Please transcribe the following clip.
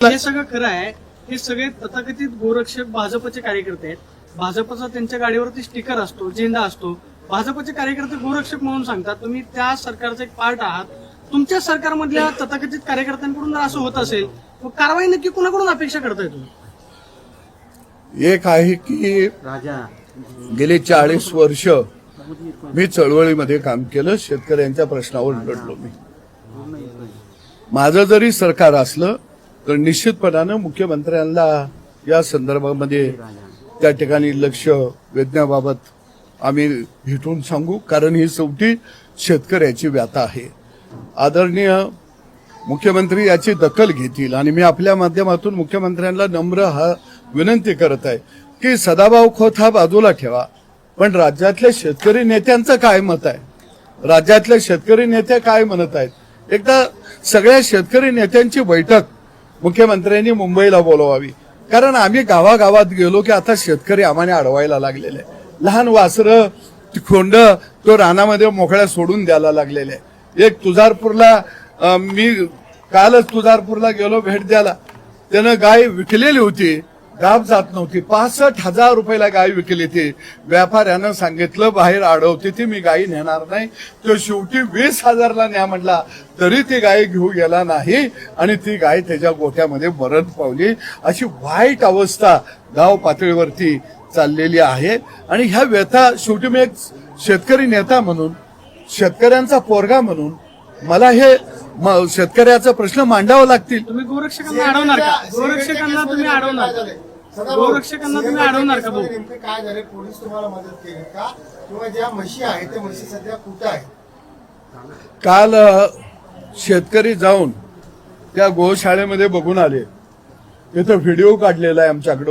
हे सगळं खरं आहे. हे सगळे तथाकथित गोरक्षक भाजपचे कार्यकर्ते आहेत. भाजपचा त्यांच्या गाडीवरती स्टिकर असतो, झेंडा असतो. भाजपचे कार्यकर्ते गोरक्षक म्हणून सांगतात. तुम्ही त्या सरकारचा एक पार्ट आहात. तुमच्या सरकारमधल्या तथाकथित कार्यकर्त्यांकडून जर असं होत असेल मग कारवाई नक्की कुणाकडून अपेक्षा करताय तुम्ही? एक आहे की गेली 40 वर्ष मी चळवळीमध्ये काम केलं, शेतकऱ्यांच्या प्रश्नावर लढलो मी. माझं जरी सरकार असलं तर निश्चितपणानं मुख्यमंत्र्यांना या संदर्भामध्ये त्या ठिकाणी लक्ष वेधण्याबाबत आम्ही भेटून सांगू, कारण ही शेवटी शेतकऱ्याची व्यथा आहे. आदरणीय मुख्यमंत्री याची दखल घेतील आणि मी आपल्या माध्यमातून मुख्यमंत्र्यांना नम्र विनंती करत आहे की सदाभाऊ खोत हा बाजूला ठेवा, पण राज्यातल्या शेतकरी नेत्यांचं काय मत आहे, राज्यातले शेतकरी नेते काय म्हणत आहेत, एकदा सगळ्या शेतकरी नेत्यांची बैठक मुख्यमंत्र्यांनी मुंबईला बोलवावी. कारण आम्ही गावागावात गेलो की आता शेतकरी आम्हाला अडवायला लागलेले, लहान वासरं खोंड तो रानामध्ये मोकळ्या सोडून द्यायला लागलेले. एक तुळजापूरला मी कालच तुळजापूरला गेलो भेट द्यायला, त्यानं गाय विकलेली होती, गाब जात नव्हती, 65,000 रुपयाला गाय विकली ती. व्यापाऱ्यानं सांगितलं बाहेर अडवते ती, मी गाय नेणार नाही. तो शेवटी 20,000ला न्या म्हटला तरी ती गाय घेऊ गेला नाही आणि ती गाय त्याच्या गोठ्यामध्ये मरण पावली. अशी वाईट अवस्था गाव पातळीवरती चाललेली आहे. आणि ह्या व्यथा शेवटी मी एक शेतकरी नेता म्हणून, शेतकऱ्यांचा पोरगा म्हणून मला हे शेतकऱ्याचा प्रश्न मांडावा लागतील. तुम्ही गोरक्षकांना अडवणार का? गोरक्षकांना तुम्ही अडवणार का? गोरक्षकांना तुम्ही अडवणार का? नेमकं काय झालं? पोलीस तुम्हाला मदत केली का? किंवा ज्या म्हशी आहेत त्या म्हशी सध्या कुठं आहेत? काल शेतकरी जाऊन त्या गोशाळेमध्ये बघून आले. तिथं व्हिडिओ काढलेला आहे आमच्याकडे.